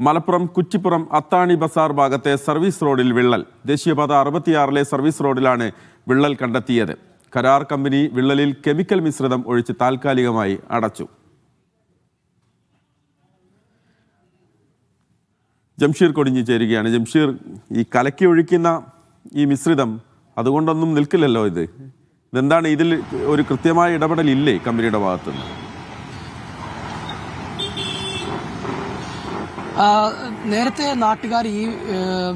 മലപ്പുറം കുറ്റിപ്പുറം അത്താണി ബസാർ ഭാഗത്തെ സർവീസ് റോഡിൽ വിള്ളൽ. ദേശീയപാത 66 സർവീസ് റോഡിലാണ് വിള്ളൽ കണ്ടെത്തിയത്. കരാർ കമ്പനി വിള്ളലിൽ കെമിക്കൽ മിശ്രിതം ഒഴിച്ച് താൽക്കാലികമായി അടച്ചു. ജംഷീർ കൊടിഞ്ഞി ചേരുകയാണ്. ജംഷീർ, ഈ കലക്കി ഒഴിക്കുന്ന ഈ മിശ്രിതം അതുകൊണ്ടൊന്നും നിൽക്കില്ലല്ലോ. ഇതെന്താണ്? ഇതിൽ ഒരു കൃത്യമായ ഇടപെടലില്ലേ കമ്പനിയുടെ ഭാഗത്തുനിന്ന്? നേരത്തെ നാട്ടുകാർ ഈ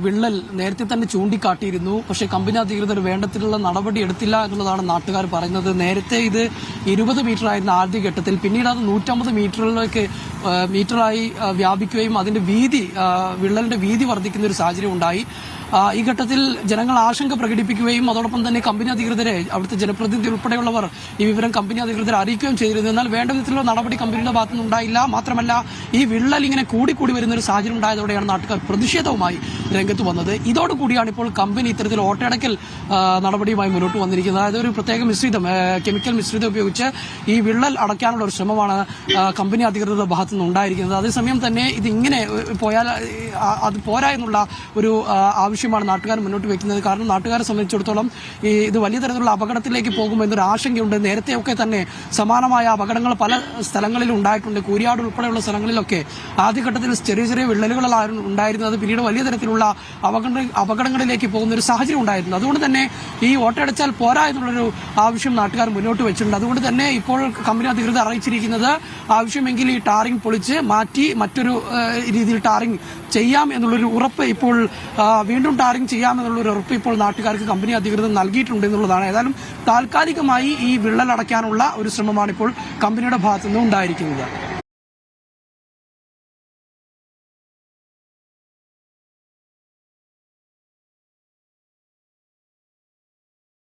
വിള്ളൽ നേരത്തെ തന്നെ ചൂണ്ടിക്കാട്ടിയിരുന്നു. പക്ഷേ കമ്പനി അധികൃതർ വേണ്ടത്തിലുള്ള നടപടി എടുത്തില്ല എന്നുള്ളതാണ് നാട്ടുകാർ പറയുന്നത്. നേരത്തെ ഇത് 20 മീറ്റർ ആയിരുന്ന ആദ്യഘട്ടത്തിൽ, പിന്നീട് അത് 150 മീറ്ററായി വ്യാപിക്കുകയും അതിന്റെ വിള്ളലിന്റെ വീതി വർദ്ധിക്കുന്ന ഒരു സാഹചര്യം ഉണ്ടായി. ഈ ഘട്ടത്തിൽ ജനങ്ങൾ ആശങ്ക പ്രകടിപ്പിക്കുകയും അതോടൊപ്പം തന്നെ കമ്പനി അധികൃതരെ, അവിടുത്തെ ജനപ്രതിനിധി ഉൾപ്പെടെയുള്ളവർ ഈ വിവരം കമ്പനി അധികൃതരെ അറിയിക്കുകയും ചെയ്തിരുന്നു. എന്നാൽ വേണ്ട വിധത്തിലുള്ള നടപടി കമ്പനിയുടെ ഭാഗത്തുനിന്ന് ഉണ്ടായില്ല. മാത്രമല്ല, ഈ വിള്ളൽ ഇങ്ങനെ കൂടിക്കൂടി വരുന്ന ഒരു സാഹചര്യം ഉണ്ടായതോടെയാണ് നാട്ടുകാർ പ്രതിഷേധവുമായി രംഗത്ത് വന്നത്. ഇതോടുകൂടിയാണ് ഇപ്പോൾ കമ്പനി ഇത്തരത്തിൽ ഓട്ടയടക്കൽ നടപടിയുമായി മുന്നോട്ട് വന്നിരിക്കുന്നത്. അതായത് ഒരു പ്രത്യേക മിശ്രിതം, കെമിക്കൽ മിശ്രിതം ഉപയോഗിച്ച് ഈ വിള്ളൽ അടയ്ക്കാനുള്ള ഒരു ശ്രമമാണ് കമ്പനി അധികൃതരുടെ ഭാഗത്തുനിന്ന് ഉണ്ടായിരിക്കുന്നത്. അതേസമയം തന്നെ ഇതിങ്ങനെ പോയാൽ അത് പോരാ എന്നുള്ള ഒരു ആവശ്യമാണ് നാട്ടുകാർ മുന്നോട്ട് വെക്കുന്നത്. കാരണം നാട്ടുകാരെ സംബന്ധിച്ചിടത്തോളം ഇത് വലിയ തരത്തിലുള്ള അപകടത്തിലേക്ക് പോകുമെന്നൊരു ആശങ്കയുണ്ട്. നേരത്തെയൊക്കെ തന്നെ സമാനമായ അപകടങ്ങൾ പല സ്ഥലങ്ങളിലും ഉണ്ടായിട്ടുണ്ട്. കൂരിയാട് ഉൾപ്പെടെയുള്ള സ്ഥലങ്ങളിലൊക്കെ ആദ്യഘട്ടത്തിൽ ചെറിയ ചെറിയ വിള്ളലുകളാണ് ഉണ്ടായിരുന്നത്. പിന്നീട് വലിയ തരത്തിലുള്ള അപകടങ്ങളിലേക്ക് പോകുന്ന ഒരു സാഹചര്യം ഉണ്ടായിരുന്നു. അതുകൊണ്ട് തന്നെ ഈ ഓട്ടയടച്ചാൽ പോരാ എന്നുള്ളൊരു ആവശ്യം നാട്ടുകാർ മുന്നോട്ട് വെച്ചിട്ടുണ്ട്. അതുകൊണ്ട് തന്നെ ഇപ്പോൾ കമ്പനി അധികൃതർ അറിയിച്ചിരിക്കുന്നത് ആവശ്യമെങ്കിൽ ഈ ടാറിംഗ് പൊളിച്ച് മാറ്റി മറ്റൊരു രീതിയിൽ ടാറിംഗ് ചെയ്യാം എന്നുള്ളൊരു ഉറപ്പ് ഇപ്പോൾ വീണ്ടും ടാറിംഗ് ചെയ്യാമെന്നുള്ളൊരു ഉറപ്പ് ഇപ്പോൾ നാട്ടുകാർക്ക് കമ്പനി അധികൃതർ നൽകിയിട്ടുണ്ട് എന്നുള്ളതാണ്. ഏതായാലും താൽക്കാലികമായി ഈ വിള്ളൽ അടയ്ക്കാനുള്ള ഒരു ശ്രമമാണ് ഇപ്പോൾ കമ്പനിയുടെ ഭാഗത്തുനിന്ന് ഉണ്ടായിരിക്കുന്നത്.